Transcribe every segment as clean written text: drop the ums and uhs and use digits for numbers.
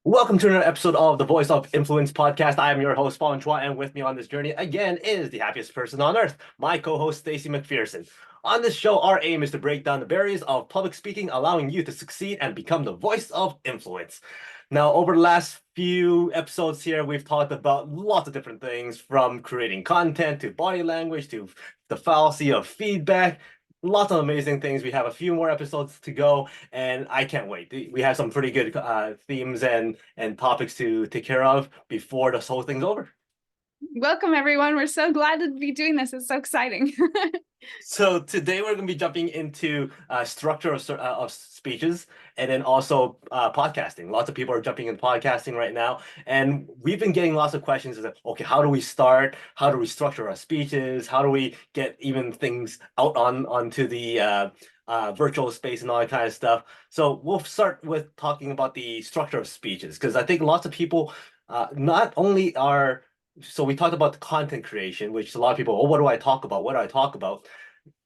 Welcome to another episode of the Voice of Influence podcast. I am your host, Fong Chua, and with me on this journey again is the happiest person on earth, my co-host, Stacy McPherson. On this show, our aim is to break down the barriers of public speaking, allowing you to succeed and become the voice of influence. Now, over the last few episodes here, we've talked about lots of different things, from creating content to body language to the fallacy of feedback. Lots of amazing things. We have a few more episodes to go, and I can't wait. We have some pretty good themes and topics to take care of before this whole thing's over. Welcome, everyone. We're so glad to be doing this. It's so exciting. So today we're going to be jumping into structure of speeches, and then also podcasting. Lots of people are jumping in podcasting right now, and we've been getting lots of questions. Is that, okay, how do we start? How do we structure our speeches? How do we get even things out onto the virtual space and all that kind of stuff? So we'll start with talking about the structure of speeches, because I think lots of people not only are so we talked about the content creation, which a lot of people, oh, what do I talk about? What do I talk about?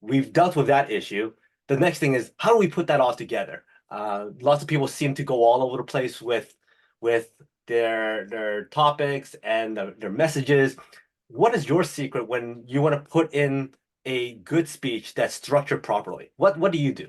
We've dealt with that issue. The next thing is, how do we put that all together? Lots of people seem to go all over the place with their topics and their messages. What is your secret when you want to put in a good speech that's structured properly? What do you do?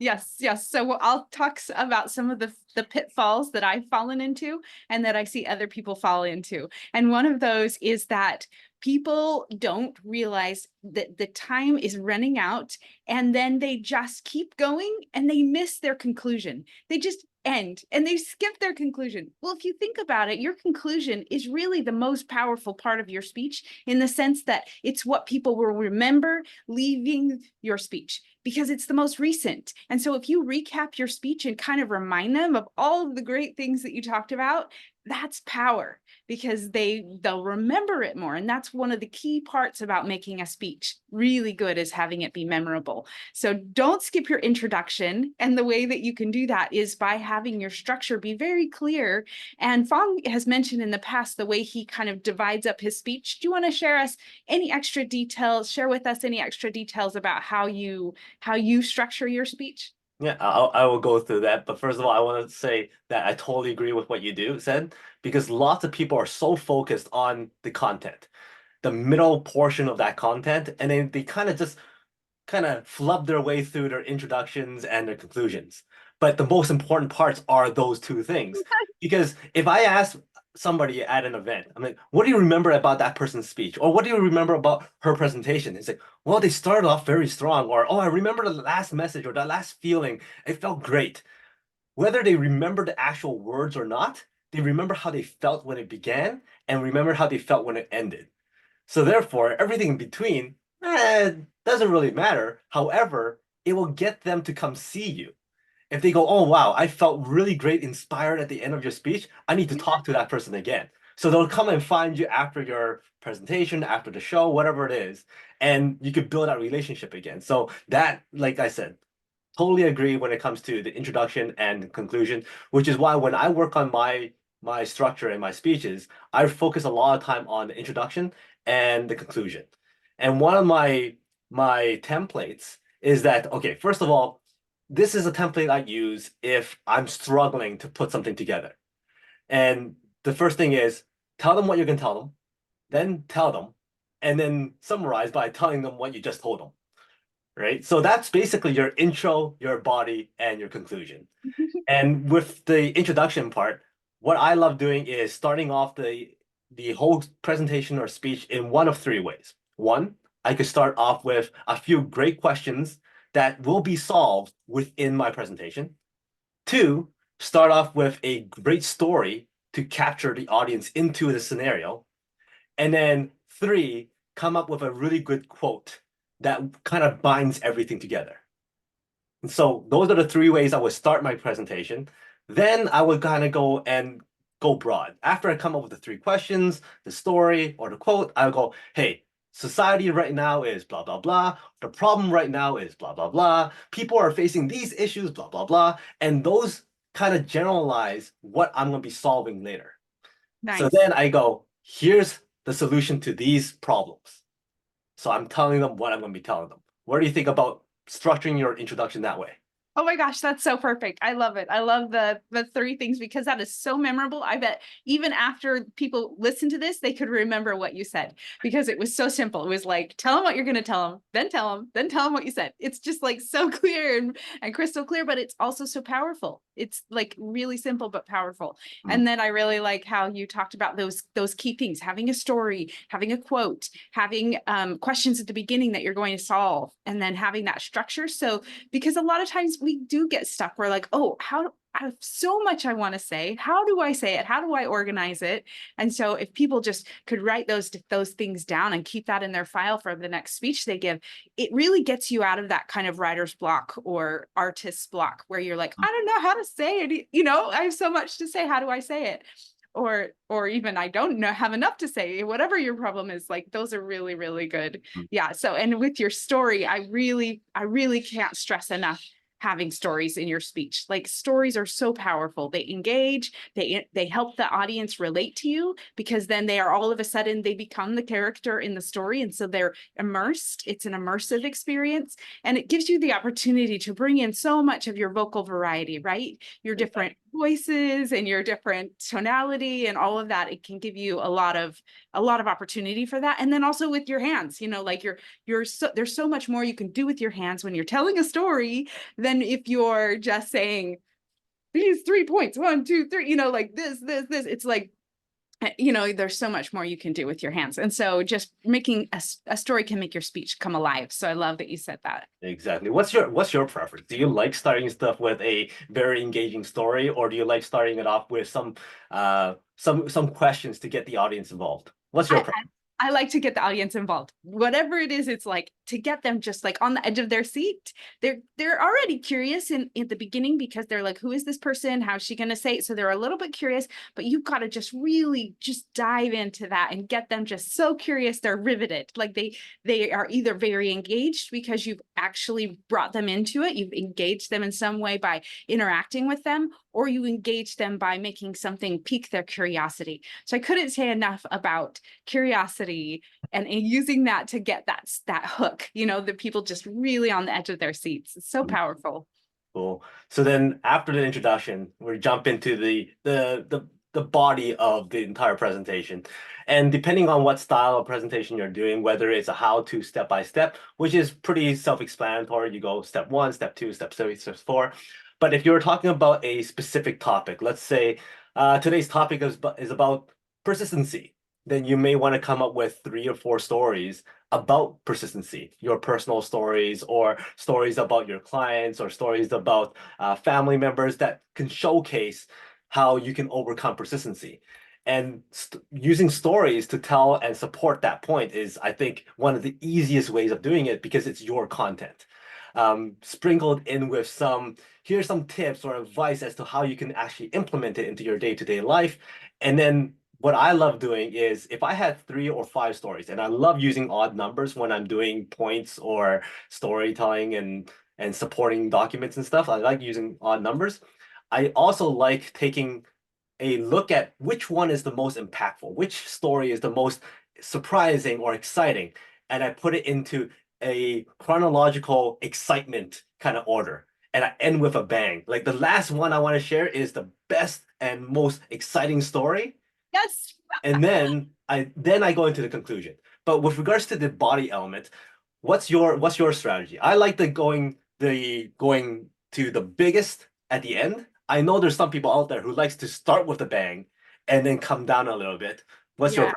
Yes. So I'll talk about some of the pitfalls that I've fallen into and that I see other people fall into. And one of those is that people don't realize that the time is running out, and then they just keep going and they miss their conclusion. They just end and they skip their conclusion. Well, if you think about it, your conclusion is really the most powerful part of your speech, in the sense that it's what people will remember leaving your speech, because it's the most recent. And so if you recap your speech and kind of remind them of all of the great things that you talked about, that's power, because they'll remember it more. And that's one of the key parts about making a speech really good, is having it be memorable. So don't skip your introduction. And the way that you can do that is by having your structure be very clear. And Fong has mentioned in the past the way he kind of divides up his speech. Do you want to share with us any extra details about how you structure your speech? Yeah, I will go through that. But first of all, I want to say that I totally agree with what you said, because lots of people are so focused on the content, the middle portion of that content, and then they kind of flub their way through their introductions and their conclusions. But the most important parts are those two things. Because if I ask somebody at an event, I'm like, what do you remember about that person's speech? Or what do you remember about her presentation? It's like, well, they started off very strong. Or, oh, I remember the last message or that last feeling. It felt great. Whether they remember the actual words or not, they remember how they felt when it began and remember how they felt when it ended. So therefore, everything in between doesn't really matter. However, it will get them to come see you. If they go, oh wow, I felt really great, inspired at the end of your speech, I need to talk to that person again. So they'll come and find you after your presentation, after the show, whatever it is, and you could build that relationship again. So that, like I said, totally agree when it comes to the introduction and conclusion, which is why when I work on my structure and my speeches, I focus a lot of time on the introduction and the conclusion. And one of my templates is that, okay, first of all, this is a template I use if I'm struggling to put something together. And the first thing is tell them what you're going to tell them, then tell them, and then summarize by telling them what you just told them. Right? So that's basically your intro, your body, and your conclusion. And with the introduction part, what I love doing is starting off the whole presentation or speech in one of three ways. One, I could start off with a few great questions that will be solved within my presentation. Two, start off with a great story to capture the audience into the scenario. And then three, come up with a really good quote that kind of binds everything together. And so those are the three ways I would start my presentation. Then I would kind of go broad. After I come up with the three questions, the story, or the quote, I would go, hey, society right now is blah, blah, blah. The problem right now is blah, blah, blah. People are facing these issues, blah, blah, blah. And those kind of generalize what I'm going to be solving later. So Nice. then I go, here's the solution to these problems. So I'm telling them what I'm going to be telling them. What do you think about structuring your introduction that way? Oh my gosh, that's so perfect. I love it. I love the three things because that is so memorable. I bet even after people listen to this, they could remember what you said because it was so simple. It was like, tell them what you're going to tell them, then tell them what you said. It's just like so clear and crystal clear, but it's also so powerful. It's like really simple but powerful. Mm. And then I really like how you talked about those key things, having a story, having a quote, having questions at the beginning that you're going to solve, and then having that structure. So because a lot of times we do get stuck. We're like, oh, I have so much I want to say. How do I say it? How do I organize it? And so if people just could write those things down and keep that in their file for the next speech they give, it really gets you out of that kind of writer's block or artist's block where you're like, I don't know how to say it. You know, I have so much to say. How do I say it? Or even I don't know have enough to say, whatever your problem is. Like those are really, really good. Yeah. So, and with your story, I really can't stress enough having stories in your speech. Like stories are so powerful. They engage, they help the audience relate to you because then they are all of a sudden they become the character in the story. And so they're immersed. It's an immersive experience. And it gives you the opportunity to bring in so much of your vocal variety, right? Your different voices and your different tonality and all of that. It can give you a lot of opportunity for that. And then also with your hands, you know, like there's so much more you can do with your hands when you're telling a story than if you're just saying these 3 points, 1, 2, 3, you know, like this. It's like, you know, there's so much more you can do with your hands. And so just making a story can make your speech come alive. So I love that you said that. Exactly. What's your preference? Do you like starting stuff with a very engaging story, or do you like starting it off with some questions to get the audience involved? What's your I, preference? I like to get the audience involved. Whatever it is, it's like to get them just like on the edge of their seat. They're already curious in the beginning because they're like, who is this person? How's she gonna say it? So they're a little bit curious, but you've got to just really just dive into that and get them just so curious they're riveted. Like they are either very engaged because you've actually brought them into it, you've engaged them in some way by interacting with them, or you engage them by making something pique their curiosity. So I couldn't say enough about curiosity and using that to get that hook, you know, the people just really on the edge of their seats. It's so powerful. Cool. So then after the introduction, we jump into the body of the entire presentation. And depending on what style of presentation you're doing, whether it's a how-to step by step, which is pretty self-explanatory, you go step one, step two, step three, step four. But if you're talking about a specific topic, let's say today's topic is about persistency, then you may want to come up with 3 or 4 stories about persistency, your personal stories or stories about your clients or stories about family members that can showcase how you can overcome persistency. And using stories to tell and support that point is, I think, one of the easiest ways of doing it because it's your content. Sprinkled in with here's some tips or advice as to how you can actually implement it into your day-to-day life. And then what I love doing is if I had 3 or 5 stories, and I love using odd numbers when I'm doing points or storytelling and supporting documents and stuff. I like using odd numbers. I also like taking a look at which one is the most impactful, which story is the most surprising or exciting, and I put it into a chronological excitement kind of order. And I end with a bang. Like the last one I want to share is the best and most exciting story, Yes. and then I go into the conclusion. But with regards to the body element, what's your strategy? I like the going to the biggest at the end. I know there's some people out there who likes to start with the bang and then come down a little bit. What's your Yeah.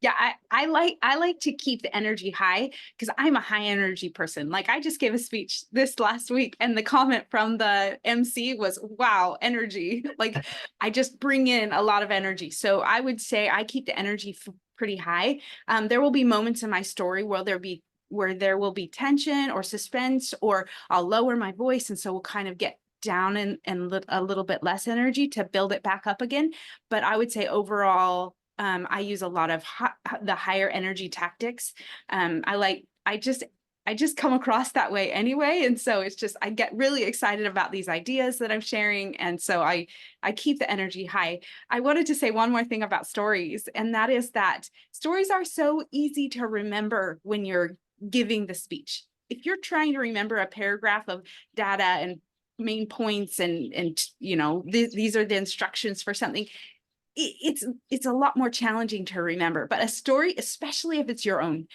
Yeah, I like to keep the energy high because I'm a high energy person. Like I just gave a speech this last week and the comment from the MC was, wow, energy. Like I just bring in a lot of energy. So I would say I keep the energy pretty high. There will be moments in my story where there will be tension or suspense, or I'll lower my voice. And so we'll kind of get down and a little bit less energy to build it back up again. But I would say overall, I use a lot of the higher energy tactics. I just come across that way anyway. And so it's just, I get really excited about these ideas that I'm sharing. And so I keep the energy high. I wanted to say one more thing about stories, and that is that stories are so easy to remember when you're giving the speech. If you're trying to remember a paragraph of data and main points and you know, these are the instructions for something, it's a lot more challenging to remember. But a story, especially if it's your own,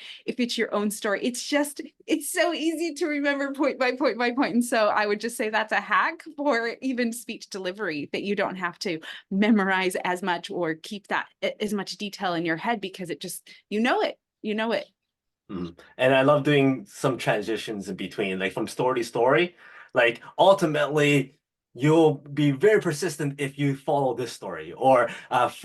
story, it's so easy to remember point by point by point. And so I would just say that's a hack for even speech delivery, that you don't have to memorize as much or keep that as much detail in your head, because it just, you know it. And I love doing some transitions in between, like from story to story. Like ultimately, you'll be very persistent if you follow this story. Or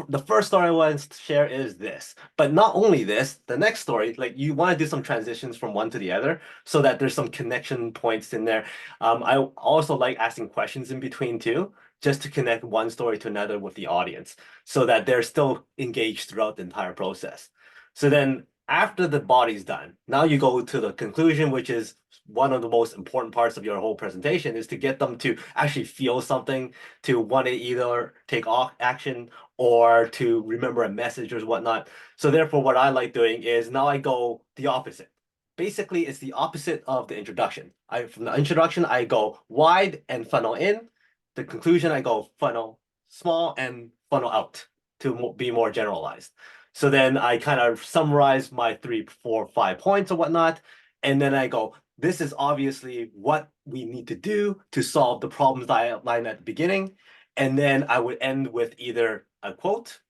the first story I want to share is this. But not only this, the next story, like you want to do some transitions from one to the other so that there's some connection points in there. I also like asking questions in between too, just to connect one story to another with the audience so that they're still engaged throughout the entire process. So then after the body's done, now you go to the conclusion, which is one of the most important parts of your whole presentation, is to get them to actually feel something, to want to either take action or to remember a message or whatnot. So therefore, what I like doing is now I go the opposite. Basically, it's the opposite of the introduction. From the introduction, I go wide and funnel in. The conclusion, I go funnel small and funnel out to be more generalized. So then I kind of summarize my 3, 4, 5 points or whatnot. And then I go, this is obviously what we need to do to solve the problems that I outlined at the beginning. And then I would end with either a quote,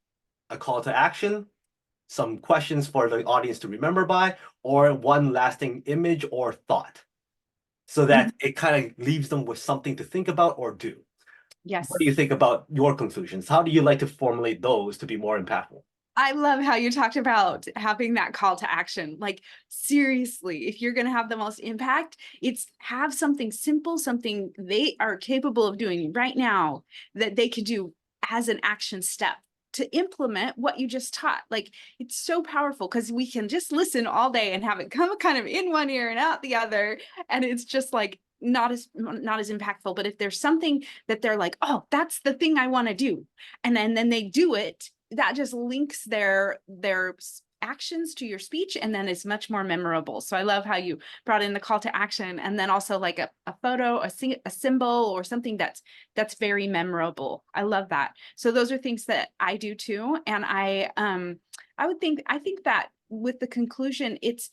a call to action, some questions for the audience to remember by, or one lasting image or thought, so that it kind of leaves them with something to think about or do. What do Yes. you think about your conclusions? How do you like to formulate those to be more impactful? I love how you talked about having that call to action. Like, seriously, if you're going to have the most impact, it's have something simple, something they are capable of doing right now that they could do as an action step to implement what you just taught. Like, it's so powerful because we can just listen all day and have it come kind of in one ear and out the other. And it's just like, not as impactful. But if there's something that they're like, oh, that's the thing I want to do, and then they do it, that just links their actions to your speech, and then it's much more memorable. So I love how you brought in the call to action, and then also like a photo, a symbol, or something that's very memorable. I love that. So those are things that I do too. And I think that with the conclusion, it's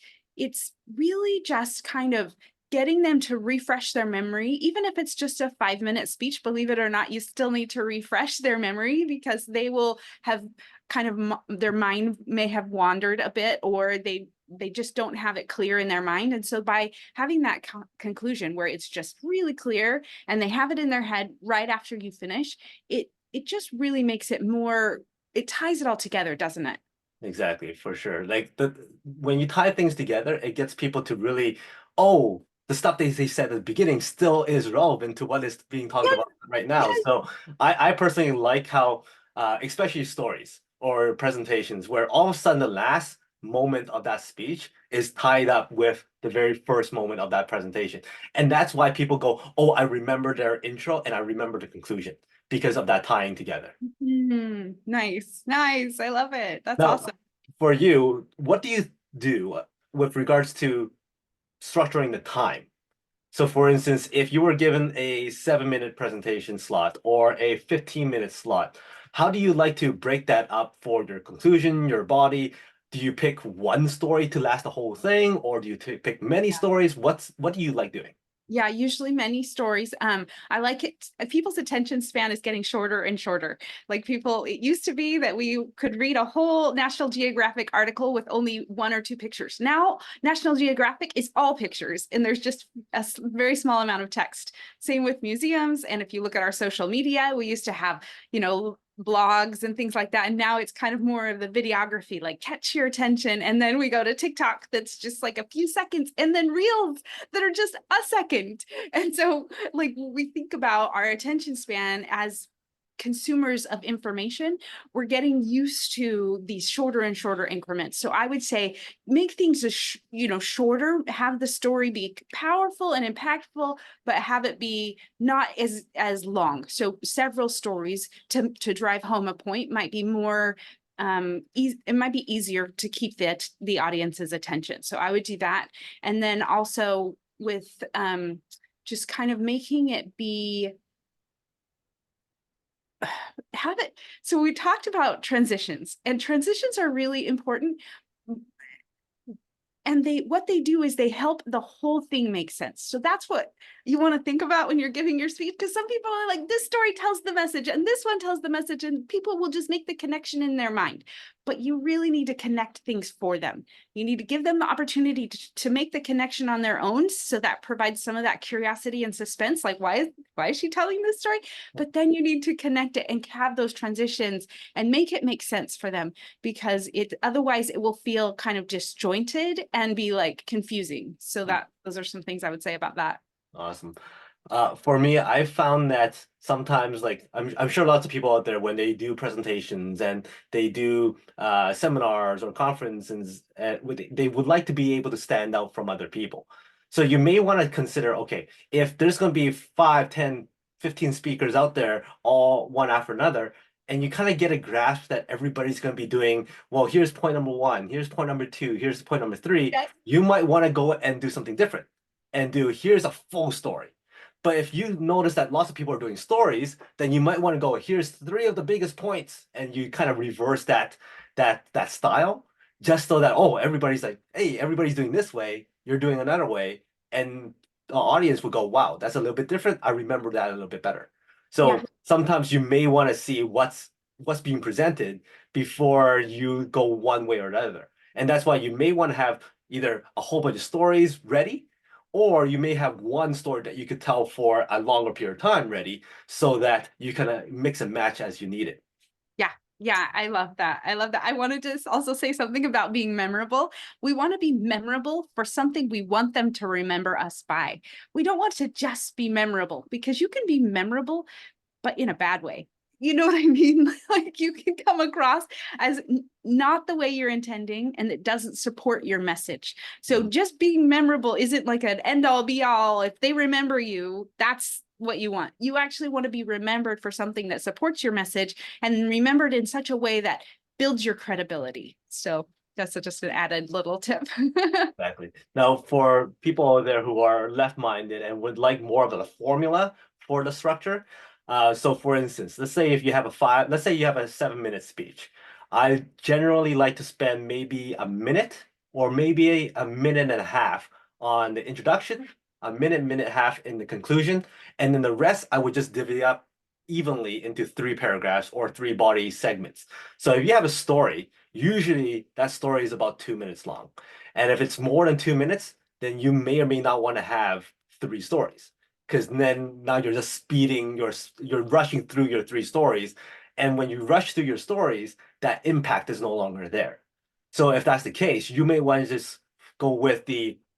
really just kind of getting them to refresh their memory. Even if it's just a 5-minute speech, believe it or not, you still need to refresh their memory, because they will have kind of, their mind may have wandered a bit, or they just don't have it clear in their mind. And so by having that conclusion where it's just really clear and they have it in their head right after you finish, it just really makes it more, it ties it all together, doesn't it? Exactly, for sure. Like when you tie things together, it gets people to really, oh, the stuff they said at the beginning still is relevant to what is being talked Yes, about right now. yes. So I personally like how, especially stories or presentations, where all of a sudden the last moment of that speech is tied up with the very first moment of that presentation. And that's why people go, oh, I remember their intro and I remember the conclusion because of that tying together. Nice, nice. I love it. That's Now, awesome. for you, what do you do with regards to structuring the time? So, for instance, if you were given a 7-minute presentation slot or a 15-minute slot, how do you like to break that up for your conclusion, your body? Do you pick one story to last the whole thing, or do you pick many stories? What do you like doing? Yeah, usually many stories. I like it. People's attention span is getting shorter and shorter. Like, people, it used to be that we could read a whole National Geographic article with only 1 or 2 pictures. Now, National Geographic is all pictures, and there's just a very small amount of text. Same with museums. And if you look at our social media, we used to have, blogs and things like that. And now it's kind of more of the videography, like catch your attention. And then we go to TikTok, that's just like a few seconds, and then reels that are just a second. And so, like, we think about our attention span as consumers of information, we're getting used to these shorter and shorter increments. So I would say make things shorter, have the story be powerful and impactful, but have it be not as long. So several stories to drive home a point might be more it might be easier to keep the audience's attention. So I would do that. And then also with just kind of making it be have it. So we talked about transitions, and transitions are really important. And what they do is they help the whole thing make sense. So that's what you want to think about when you're giving your speech, because some people are like, this story tells the message and this one tells the message, and people will just make the connection in their mind. But you really need to connect things for them. You need to give them the opportunity to make the connection on their own, so that provides some of that curiosity and suspense, like why is she telling this story? But then you need to connect it and have those transitions and make it make sense for them, because otherwise it will feel kind of disjointed and be like confusing. So those are some things I would say about that. Awesome. For me, I found that sometimes, like I'm sure lots of people out there, when they do presentations and they do seminars or conferences, they would like to be able to stand out from other people. So you may want to consider, okay, if there's going to be 5, 10, 15 speakers out there, all one after another, and you kind of get a grasp that everybody's going to be doing, well, here's point number one, here's point number two, here's point number three, Yes. you might want to go and do something different and do, here's a full story. But if you notice that lots of people are doing stories, then you might want to go, here's 3 of the biggest points, and you kind of reverse that style, just so that, oh, everybody's like, hey, everybody's doing this way, you're doing another way, and the audience will go, wow, that's a little bit different. I remember that a little bit better. Yeah. So sometimes you may want to see what's being presented before you go one way or another. And that's why you may want to have either a whole bunch of stories ready, or you may have one story that you could tell for a longer period of time ready, so that you kind mix and match as you need it. Yeah. Yeah, I love that. I love that. I wanted to also say something about being memorable. We want to be memorable for something we want them to remember us by. We don't want to just be memorable, because you can be memorable, but in a bad way. You know what I mean? Like, you can come across as not the way you're intending, and it doesn't support your message. So just being memorable isn't like an end all be all. If they remember you, that's what you want. You actually want to be remembered for something that supports your message, and remembered in such a way that builds your credibility. So that's just an added little tip. Exactly. Now, for people out there who are left-minded and would like more of a formula for the structure, so for instance, let's say you have a 7-minute speech. I generally like to spend maybe a minute or maybe a minute and a half on the introduction, a minute, minute and a half in the conclusion, and then the rest I would just divvy up evenly into 3 paragraphs or 3 body segments. So if you have a story, usually that story is about 2 minutes long. And if it's more than 2 minutes, then you may or may not want to have 3 stories, because then now you're just you're rushing through your 3 stories. And when you rush through your stories, that impact is no longer there. So if that's the case, you may want to just go with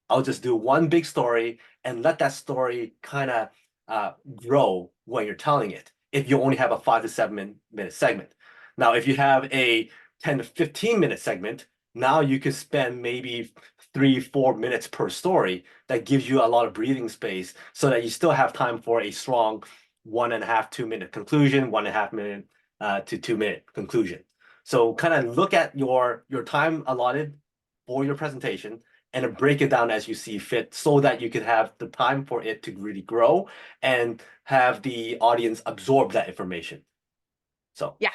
I'll just do one big story and let that story kind of grow when you're telling it, if you only have a 5 to 7 minute segment. Now, if you have a 10 to 15 minute segment, now you could spend maybe 3, 4 minutes per story. That gives you a lot of breathing space, so that you still have time for a strong 1.5, 2 minute conclusion, 1.5 minute to 2 minute conclusion. So kind of look at your time allotted for your presentation and then break it down as you see fit, so that you can have the time for it to really grow and have the audience absorb that information. So Yeah.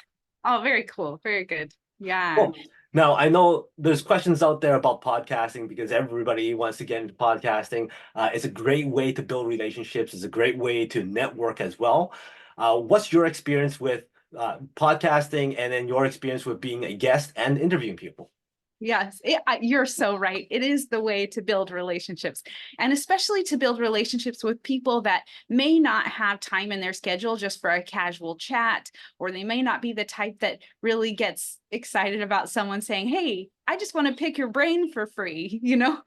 Oh, very cool. Very good. Yeah. cool. Now, I know there's questions out there about podcasting, because everybody wants to get into podcasting. It's a great way to build relationships. It's a great way to network as well. What's your experience with podcasting, and then your experience with being a guest and interviewing people? Yes, you're so right. It is the way to build relationships, and especially to build relationships with people that may not have time in their schedule just for a casual chat, or they may not be the type that really gets excited about someone saying, "Hey, I just want to pick your brain for free," you know?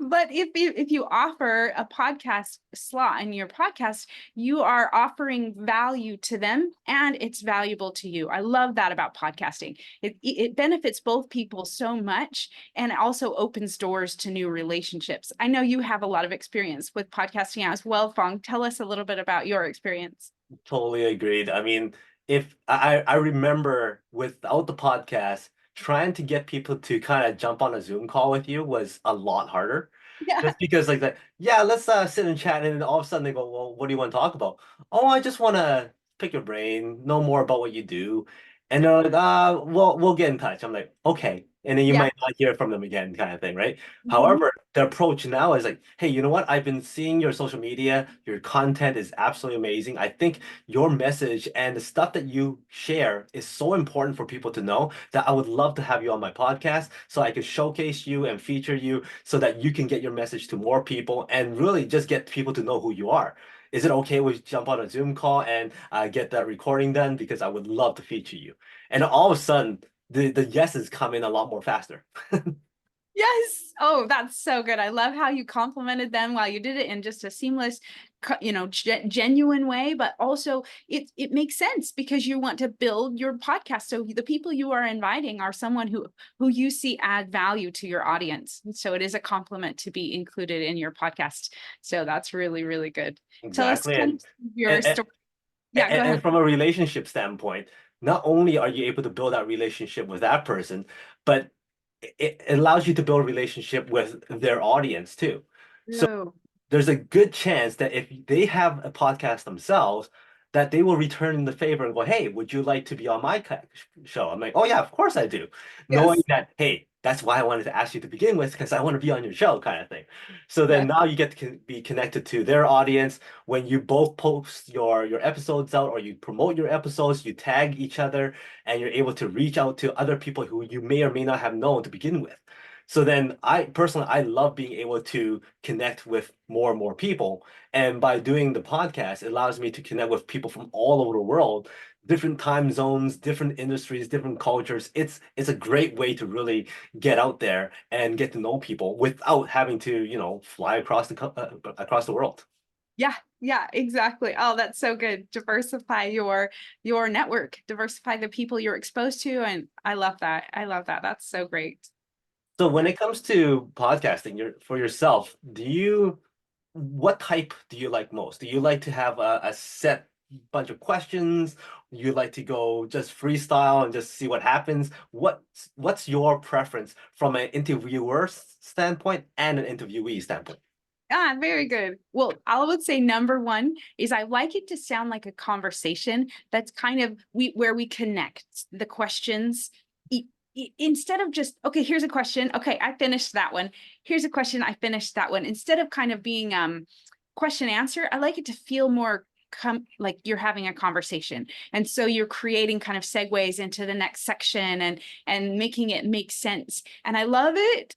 But if you offer a podcast slot in your podcast, you are offering value to them, and it's valuable to you. I love that about podcasting. It benefits both people so much, and it also opens doors to new relationships. I know you have a lot of experience with podcasting as well, Fong. Tell us a little bit about your experience. Totally agreed. I mean, if I remember, without the podcast, trying to get people to kind of jump on a Zoom call with you was a lot harder. Yeah. Just because like that, yeah, let's sit and chat, and then all of a sudden they go, well, what do you want to talk about? Oh, I just want to pick your brain, know more about what you do. And they're like, we'll get in touch. I'm like, okay. And then you Yeah. might not hear from them again, kind of thing, right? Mhm. However, the approach now is like, hey, you know what? I've been seeing your social media. Your content is absolutely amazing. I think your message and the stuff that you share is so important for people to know that I would love to have you on my podcast so I could showcase you and feature you so that you can get your message to more people and really just get people to know who you are. Is it okay we jump on a Zoom call and get that recording done? Because I would love to feature you. And all of a sudden, the yeses come in a lot more faster. Yes. Oh, that's so good. I love how you complimented them while you did it in just a seamless, genuine way, but also it makes sense because you want to build your podcast. So the people you are inviting are someone who you see add value to your audience. And so it is a compliment to be included in your podcast. So that's really, really good. Tell us Exactly. kind of your And, story. Yeah, go and ahead. from a relationship standpoint, not only are you able to build that relationship with that person, but it allows you to build a relationship with their audience too. So Oh, there's a good chance that if they have a podcast themselves, that they will return the favor and go, "Hey, would you like to be on my show?" I'm like, "Oh yeah, of course I do," knowing yes. that, hey, that's why I wanted to ask you to begin with because I want to be on your show, kind of thing. So then Yes. now you get to be connected to their audience when you both post your episodes out or you promote your episodes, you tag each other, and you're able to reach out to other people who you may or may not have known to begin with. So then I personally I love being able to connect with more and more people. And by doing the podcast, it allows me to connect with people from all over the world, different time zones, different industries, different cultures. It's a great way to really get out there and get to know people without having to, fly across across the world. Yeah, yeah, exactly. Oh, that's so good. Diversify your network, diversify the people you're exposed to, and I love that. I love that. That's so great. So when Yeah. it comes to podcasting, for yourself, what type do you like most? Do you like to have a set bunch of questions? You like to go just freestyle and just see what happens? What's your preference from an interviewer standpoint and an interviewee standpoint? Ah, very good. Well, I would say number one is I like it to sound like a conversation that's kind of where we connect the questions instead of just, okay, here's a question. Okay, I finished that one. Here's a question. I finished that one. Instead of kind of being question answer, I like it to feel more like you're having a conversation, and so you're creating kind of segues into the next section and making it make sense. And I love it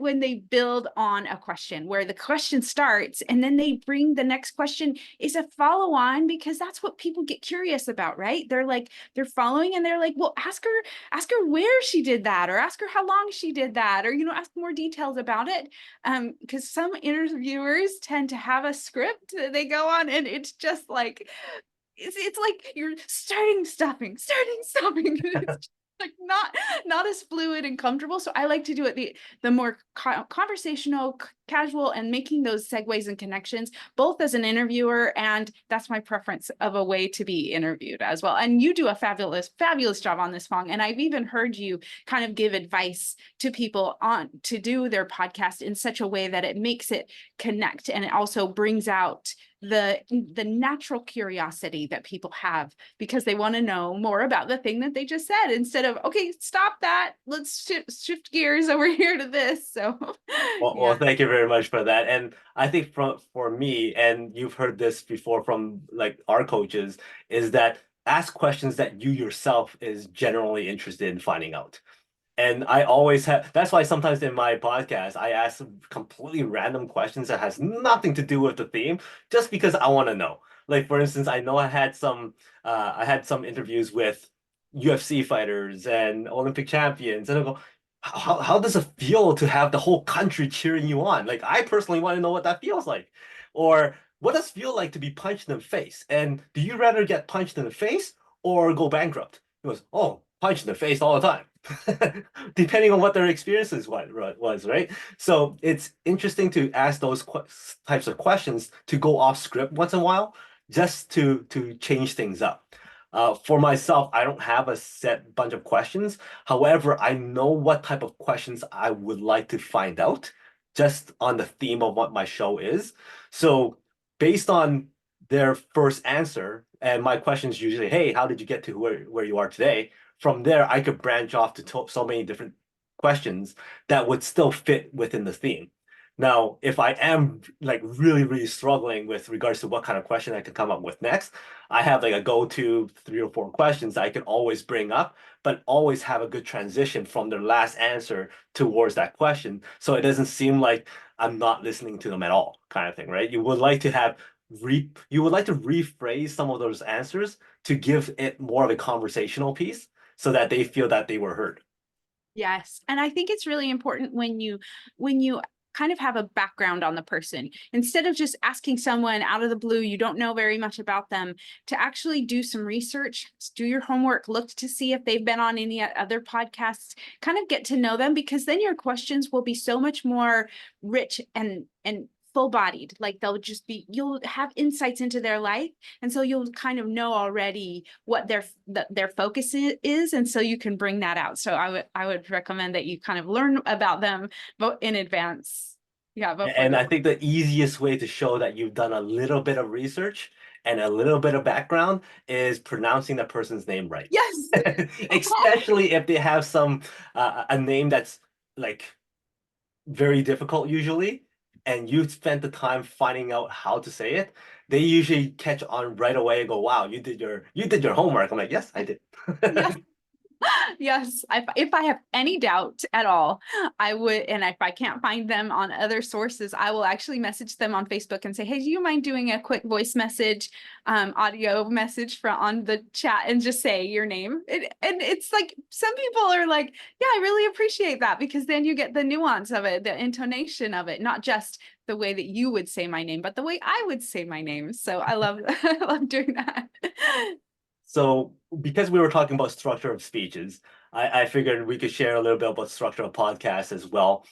when they build on a question where the question starts and then they bring the next question is a follow on, because that's what people get curious about, right? They're following and they're like, well, ask her where she did that, or ask her how long she did that, or ask more details about it. Because some interviewers tend to have a script that they go on, and it's just like it's like you're starting stopping. It's just like not as fluid and comfortable. So I like to do it the more conversational, casual, and making those segues and connections, both as an interviewer, and that's my preference of a way to be interviewed as well. And you do a fabulous job on this, Fong. And I've even heard you kind of give advice to people on to do their podcast in such a way that it makes it connect, and it also brings out the natural curiosity that people have because they want to know more about the thing that they just said, instead of, okay, stop that, let's shift gears over here to this. So Well, yeah. thank you very much for that. And I think for me, and you've heard this before from like our coaches, is that ask questions that you yourself is generally interested in finding out. And I always have, that's why sometimes in my podcast, I ask completely random questions that has nothing to do with the theme, just because I want to know. Like, for instance, I know I had some interviews with UFC fighters and Olympic champions, and I go, how does it feel to have the whole country cheering you on? Like, I personally want to know what that feels like. Or what does it feel like to be punched in the face? And do you rather get punched in the face or go bankrupt? He goes, oh, punched in the face all the time. Depending on what their experiences was, right? So it's interesting to ask those types of questions to go off script once in a while, just to change things up. For myself, I don't have a set bunch of questions. However, I know what type of questions I would like to find out. just on the theme of what my show is. So based on their first answer, and my question is usually, hey, how did you get to where you are today? From there, I could branch off to so many different questions that would still fit within the theme. Now, if I am like really, really struggling with regards to what kind of question I can come up with next, I have like a go-to 3 or 4 questions that I can always bring up, but always have a good transition from their last answer towards that question. So it doesn't seem like I'm not listening to them at all, kind of thing, right? You would like to rephrase some of those answers to give it more of a conversational piece so that they feel that they were heard. Yes. And I think it's really important when you kind of have a background on the person, instead of just asking someone out of the blue, you don't know very much about them, to actually do some research, do your homework, look to see if they've been on any other podcasts, kind of get to know them, because then your questions will be so much more rich and full-bodied. Like you'll have insights into their life, and so you'll kind of know already what their focus is, and so you can bring that out. So I would recommend that you kind of learn about them in advance. Yeah, before And the I think the easiest way to show that you've done a little bit of research and a little bit of background is pronouncing that person's name right. yes. Especially if they have a name that's like very difficult usually, and you spent the time finding out how to say it, they usually catch on right away and go, "Wow, you did your homework." I'm like, "Yes, I did." Yes. Yes, if I have any doubt at all, I would, and if I can't find them on other sources, I will actually message them on Facebook and say, hey, do you mind doing a quick voice message, audio message on the chat, and just say your name? And it's like, some people are like, yeah, I really appreciate that, because then you get the nuance of it, the intonation of it, not just the way that you would say my name, but the way I would say my name. So I love, I love doing that. So, because we were talking about structure of speeches, I figured we could share a little bit about structure of podcasts as well.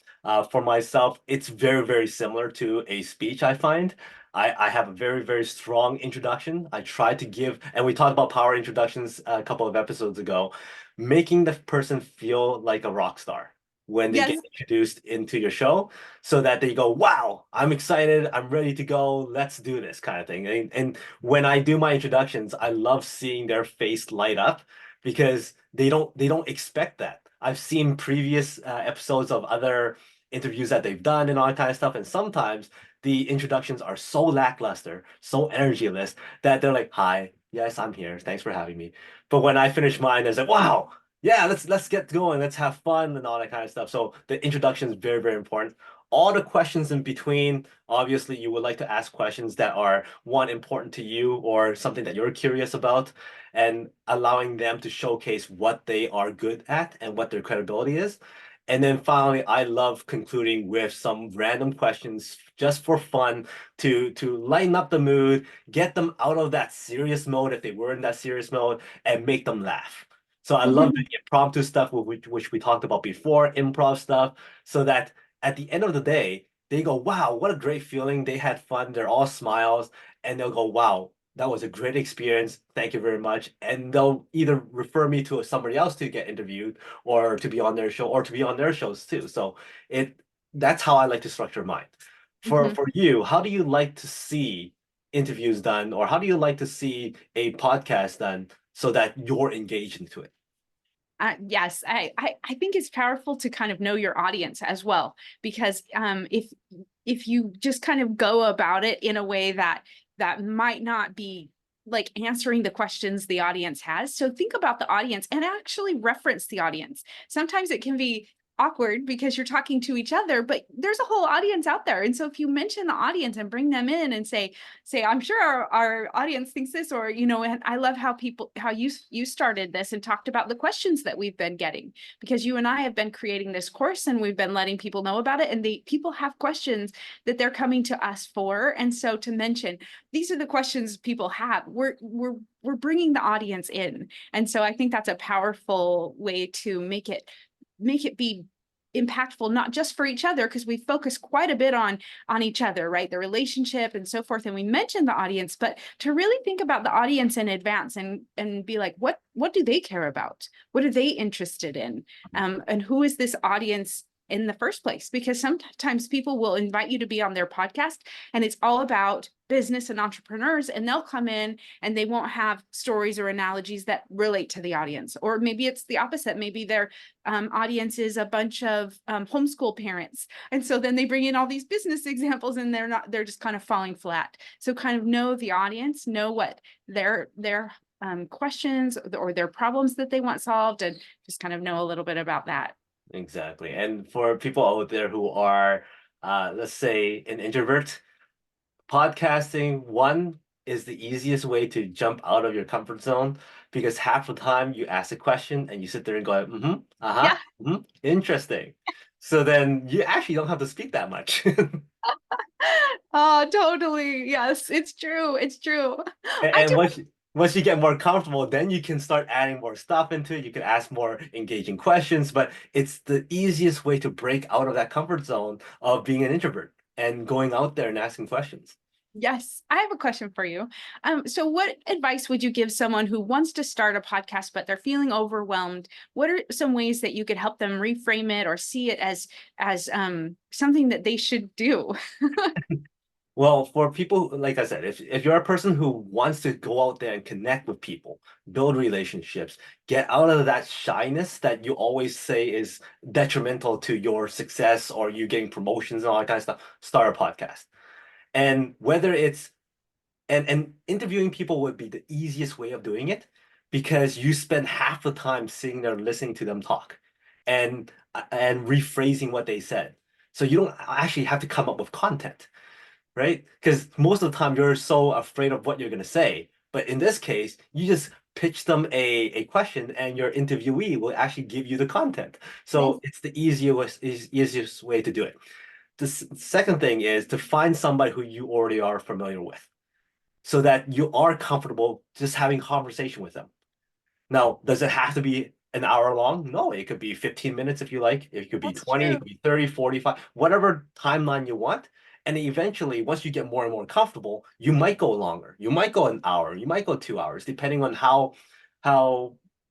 For myself, it's very, very similar to a speech, I find. I have a very, very strong introduction. I try to give, and we talked about power introductions a couple of episodes ago, making the person feel like a rock star when they get Yes. introduced into your show, so that they go, wow, I'm excited, I'm ready to go, let's do this kind of thing. And when I do my introductions, I love seeing their face light up because they don't expect that. I've seen previous episodes of other interviews that they've done and all that kind of stuff, and sometimes the introductions are so lackluster, so energyless that they're like, "Hi, yes, I'm here. Thanks for having me." But when I finish mine, it's like, "Wow, yeah, let's get going, let's have fun and all that kind of stuff." So the introduction is very, very important. All the questions in between, obviously, you would like to ask questions that are one important to you or something that you're curious about, and allowing them to showcase what they are good at and what their credibility is. And then finally, I love concluding with some random questions just for fun to lighten up the mood, get them out of that serious mode if they were in that serious mode, and make them laugh. So I love the impromptu stuff which we talked about before, improv stuff, so that at the end of the day, they go, wow, what a great feeling. They had fun. They're all smiles. And they'll go, wow, that was a great experience. Thank you very much. And they'll either refer me to somebody else to get interviewed or to be on their show or to be on their shows too. So it that's how I like to structure mine. For you, how do you like to see interviews done, or how do you like to see a podcast done so that you're engaged into it? Yes, I think it's powerful to kind of know your audience as well, because if you just kind of go about it in a way that might not be like answering the questions the audience has. So think about the audience and actually reference the audience. Sometimes it can be awkward because you're talking to each other, but there's a whole audience out there. And so if you mention the audience and bring them in and say, I'm sure our audience thinks this, or, and I love how you started this and talked about the questions that we've been getting, because you and I have been creating this course and we've been letting people know about it. And the people have questions that they're coming to us for. And so to mention, these are the questions people have. We're bringing the audience in. And so I think that's a powerful way to make it be impactful, not just for each other, because we focus quite a bit on each other, right? The relationship and so forth. And we mentioned the audience, but to really think about the audience in advance and be like, what do they care about? What are they interested in? And who is this audience in the first place, because sometimes people will invite you to be on their podcast and it's all about business and entrepreneurs, and they'll come in and they won't have stories or analogies that relate to the audience. Or maybe it's the opposite. Maybe their audience is a bunch of homeschool parents, and so then they bring in all these business examples and they're just kind of falling flat. So kind of know the audience, know what their questions or their problems that they want solved, and just kind of know a little bit about that. Exactly. And for people out there who are, let's say, an introvert, podcasting, one, is the easiest way to jump out of your comfort zone because half the time you ask a question and you sit there and go, mm-hmm, uh-huh, Yeah. interesting. So then you actually don't have to speak that much. Oh, totally. Yes, it's true. It's true. I And do. once you get more comfortable, then you can start adding more stuff into it. You can ask more engaging questions, but it's the easiest way to break out of that comfort zone of being an introvert and going out there and asking questions. Yes, I have a question for you. So what advice would you give someone who wants to start a podcast, but they're feeling overwhelmed? What are some ways that you could help them reframe it or see it as something that they should do? Well, for people, like I said, if you're a person who wants to go out there and connect with people, build relationships, get out of that shyness that you always say is detrimental to your success or you getting promotions and all that kind of stuff, start a podcast. And whether it's and interviewing people would be the easiest way of doing it because you spend half the time sitting there listening to them talk and rephrasing what they said. So you don't actually have to come up with content, right? Because most of the time you're so afraid of what you're going to say. But in this case, you just pitch them a question and your interviewee will actually give you the content. Nice. So it's the easiest way to do it. The second thing is to find somebody who you already are familiar with so that you are comfortable just having conversation with them. Now, does it have to be an hour long? No, it could be 15 minutes if you like. It could be That's 20, it true. could be 30, 45, whatever timeline you want. And eventually, once you get more and more comfortable, you might go longer. You might go an hour, you might go 2 hours, depending on how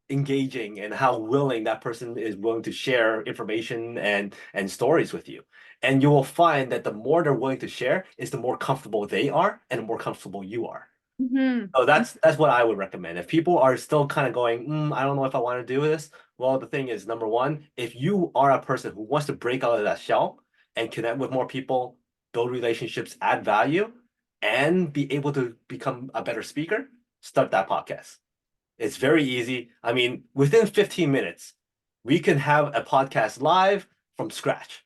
engaging and how willing that person is willing to share information and stories with you. And you will find that the more they're willing to share is the more comfortable they are and the more comfortable you are. Mhm. So that's what I would recommend. If people are still kind of going, I don't know if I want to do this. Well, the thing is, number one, if you are a person who wants to break out of that shell and connect with more people, build relationships, add value, and be able to become a better speaker, start that podcast. It's very easy. I mean, within 15 minutes, we can have a podcast live from scratch,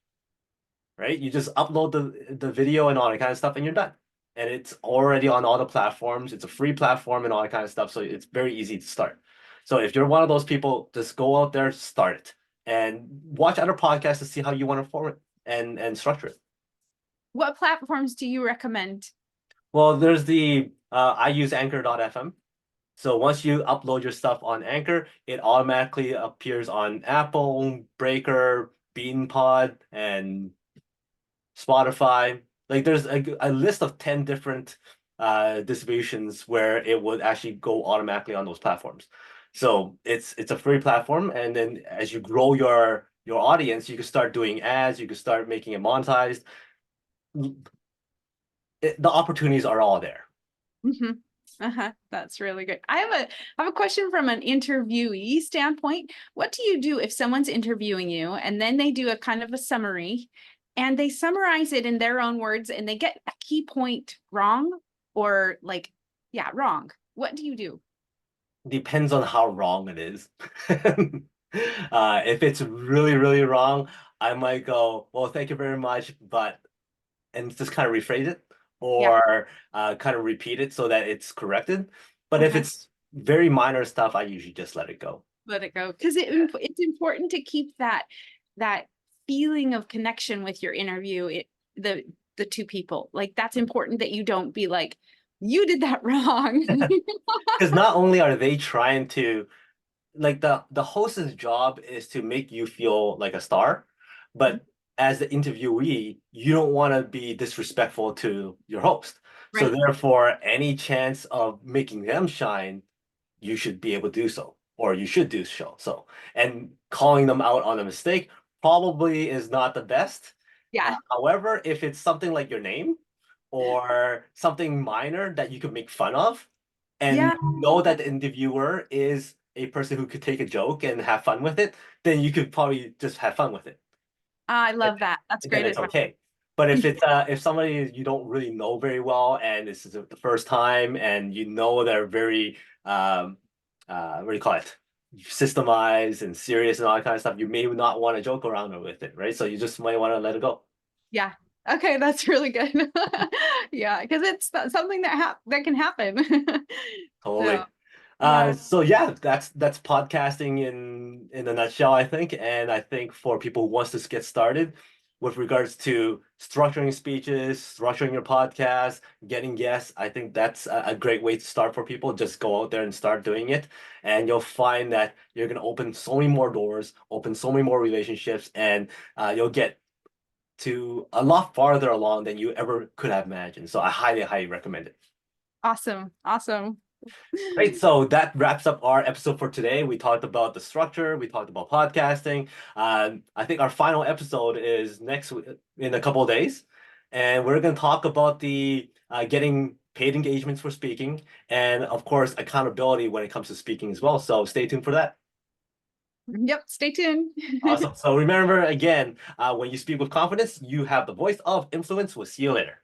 right? You just upload the video and all that kind of stuff, and you're done. And it's already on all the platforms. It's a free platform and all that kind of stuff. So it's very easy to start. So if you're one of those people, just go out there, start it, and watch other podcasts to see how you want to form it and structure it. What platforms do you recommend? Well, there's the I use Anchor.fm. So once you upload your stuff on Anchor, it automatically appears on Apple, Breaker, Beanpod, and Spotify. Like there's a list of 10 different distributions where it would actually go automatically on those platforms. So it's a free platform, and then as you grow your audience, you can start doing ads, you can start making it monetized. The opportunities are all there. Mhm. That's really good. I have a question from an interviewee standpoint. What do you do if someone's interviewing you and then they do a kind of a summary and they summarize it in their own words and they get a key point wrong or like, yeah, wrong. What do you do? Depends on how wrong it is. If it's really, really wrong, I might go, well, thank you very much, but and just kind of rephrase it Yeah. or kind of repeat it so that it's corrected. But if Okay. it's very minor stuff, I usually just let it go. Let it go. Because it's important to keep that feeling of connection with your interview, the the two people. Like that's important that you don't be like, you did that wrong. Because not only are they trying to like the host's job is to make you feel like a star, but as the interviewee, you don't want to be disrespectful to your host. So Right. therefore, any chance of making them shine, you should be able to do so, or you should do so. And calling them out on a mistake, probably is not the best. Yeah. However, if it's something like your name or something minor that you could make fun of, and Yeah. you know that the interviewer is a person who could take a joke and have fun with it, then you could probably just have fun with it. I And love that. That's then great it's advice. okay. But if somebody you don't really know very well and this is the first time and you know they're very what do you call it? Systemized and serious and all that kind of stuff, you may not want to joke around with it, right? So you just might want to let it go. Yeah. Okay, that's really good. Yeah, because it's something that can happen. So, Totally. yeah. So yeah, that's podcasting in a nutshell, I think. And I think for people who wants to get started with regards to structuring speeches, structuring your podcast, getting guests, I think that's a great way to start for people. Just go out there and start doing it, and you'll find that you're gonna open so many more doors, open so many more relationships, and you'll get to a lot farther along than you ever could have imagined. So I highly, highly recommend it. Awesome. Awesome. Great. So that wraps up our episode for today. We talked about the structure, we talked about podcasting. I think our final episode is next in a couple of days, and we're going to talk about the getting paid engagements for speaking, and of course, accountability when it comes to speaking as well. So stay tuned for that. Yep, stay tuned. Awesome. So remember again, when you speak with confidence, you have the voice of influence. We'll see you later.